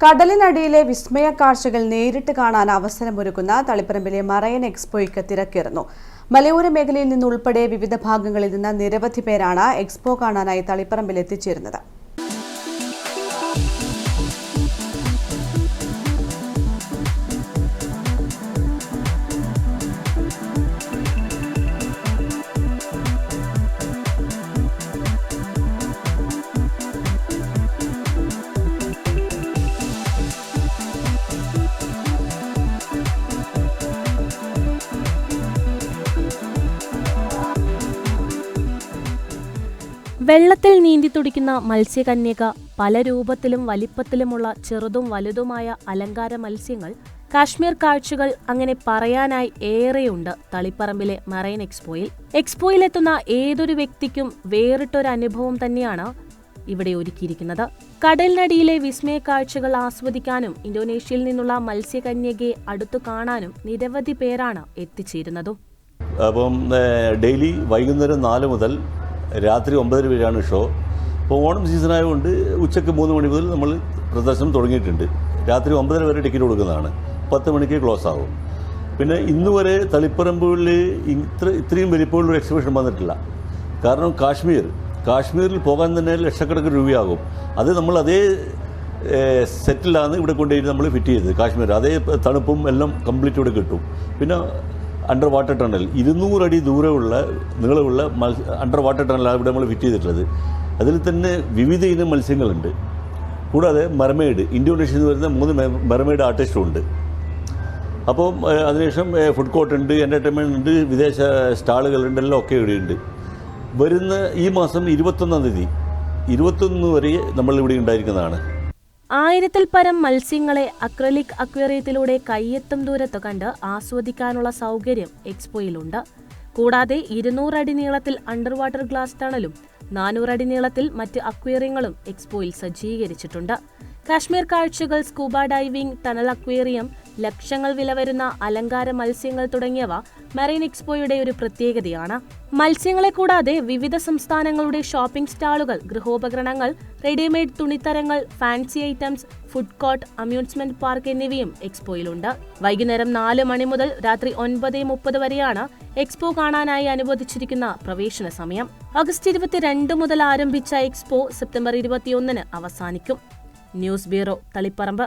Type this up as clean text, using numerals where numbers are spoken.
കടലിനടിയിലെ വിസ്മയ കാഴ്ചകൾ നേരിട്ട് കാണാൻ അവസരമൊരുക്കുന്ന തളിപ്പറമ്പിലെ മറൈൻ എക്സ്പോയ്ക്ക് തിരക്കേറുന്നു. മലയോര മേഖലയിൽ നിന്നുൾപ്പെടെ വിവിധ ഭാഗങ്ങളിൽ നിന്ന് നിരവധി പേരാണ് എക്സ്പോ കാണാനായി തളിപ്പറമ്പിൽ എത്തിച്ചേരുന്നത്. വെള്ളത്തിൽ നീന്തിത്തുടിക്കുന്ന മത്സ്യകന്യക, പല രൂപത്തിലും വലിപ്പത്തിലുമുള്ള ചെറുതും വലുതുമായ അലങ്കാര മത്സ്യങ്ങൾ, കാശ്മീർ കാഴ്ചകൾ, അങ്ങനെ പറയാനായി ഏറെയുണ്ട് തളിപ്പറമ്പിലെ മറൈൻ എക്സ്പോയിൽ. എക്സ്പോയിലെത്തുന്ന ഏതൊരു വ്യക്തിക്കും വേറിട്ടൊരു അനുഭവം തന്നെയാണ് ഇവിടെ ഒരുക്കിയിരിക്കുന്നത്. കടലിനടിയിലെ വിസ്മയ കാഴ്ചകൾ ആസ്വദിക്കാനും ഇന്തോനേഷ്യയിൽ നിന്നുള്ള മത്സ്യകന്യകയെ അടുത്തു കാണാനും നിരവധി പേരാണ് എത്തിച്ചേരുന്നതും. അപ്പം ഡെയിലി വൈകുന്നേരം 4 മുതൽ രാത്രി 9 വരെയാണ് ഷോ. അപ്പോൾ ഓണം സീസണായതുകൊണ്ട് ഉച്ചയ്ക്ക് 3 മണി മുതൽ നമ്മൾ പ്രദർശനം തുടങ്ങിയിട്ടുണ്ട്. രാത്രി 9 വരെ ടിക്കറ്റ് കൊടുക്കുന്നതാണ്. 10 മണിക്ക് ക്ലോസ് ആകും. പിന്നെ ഇന്ന് വരെ തളിപ്പറമ്പിൽ ഇത്രയും വലിപ്പമുള്ളൊരു എക്സിബിഷൻ വന്നിട്ടില്ല. കാരണം കാശ്മീരിൽ പോകാൻ തന്നെ ലക്ഷക്കണക്കിന് രൂപയാകും. അത് നമ്മൾ അതേ സെറ്റിലാണ് ഇവിടെ കൊണ്ടുപോയി നമ്മൾ ഫിറ്റ് ചെയ്തത്. കാശ്മീർ അതേ തണുപ്പും എല്ലാം കംപ്ലീറ്റ് ഇവിടെ കിട്ടും. പിന്നെ അണ്ടർ വാട്ടർ ടണൽ 200 അടി ദൂരമുള്ള നീളമുള്ള അണ്ടർ വാട്ടർ ടണലാണ് ഇവിടെ നമ്മൾ ഫിറ്റ് ചെയ്തിട്ടുള്ളത്. അതിൽ തന്നെ വിവിധ ഇനം മത്സ്യങ്ങളുണ്ട്. കൂടാതെ മെർമെയ്ഡ്, ഇന്തോനേഷ്യയിൽ നിന്ന് വരുന്ന 3 മെർമെയ്ഡ് ആർട്ടിസ്റ്റും ഉണ്ട്. അപ്പോൾ അതിനുശേഷം ഫുഡ് കോർട്ട് ഉണ്ട്, എൻ്റർടൈൻമെൻറ്റ് ഉണ്ട്, വിദേശ സ്റ്റാളുകളുണ്ട്, എല്ലാം ഒക്കെ ഇവിടെയുണ്ട്. വരുന്ന ഈ മാസം 21 വരെ നമ്മളിവിടെ ഉണ്ടായിരിക്കുന്നതാണ്. 1000-ൽ പരം മത്സ്യങ്ങളെ അക്രലിക് അക്വേറിയത്തിലൂടെ കയ്യെത്തും ദൂരത്ത് കണ്ട് ആസ്വദിക്കാനുള്ള സൗകര്യം എക്സ്പോയിലുണ്ട്. കൂടാതെ 200 അടി നീളത്തിൽ അണ്ടർ വാട്ടർ ഗ്ലാസ് ടണലും 400 അടി നീളത്തിൽ മറ്റ് അക്വേറിയങ്ങളും എക്സ്പോയിൽ സജ്ജീകരിച്ചിട്ടുണ്ട്. കാശ്മീർ കാഴ്ചകൾ, സ്കൂബ ഡൈവിംഗ്, ടണൽ അക്വേറിയം, ലക്ഷങ്ങൾ വില വരുന്ന അലങ്കാര മത്സ്യങ്ങൾ തുടങ്ങിയവ മറൈൻ എക്സ്പോയുടെ ഒരു പ്രത്യേകതയാണ്. മത്സ്യങ്ങളെ കൂടാതെ വിവിധ സംസ്ഥാനങ്ങളുടെ ഷോപ്പിംഗ് സ്റ്റാളുകൾ, ഗൃഹോപകരണങ്ങൾ, റെഡിമെയ്ഡ് തുണിത്തരങ്ങൾ, fancy items, food court, amusement park എന്നിവയും എക്സ്പോയിലുണ്ട്. വൈകുന്നേരം 4 മണി മുതൽ രാത്രി 9:30 വരെയാണ് എക്സ്പോ കാണാനായി അനുവദിച്ചിരിക്കുന്ന പ്രവേശന സമയം. ഓഗസ്റ്റ് 22 മുതൽ ആരംഭിച്ച എക്സ്പോ സെപ്റ്റംബർ 21 അവസാനിക്കും. News bureau, Taliparamba.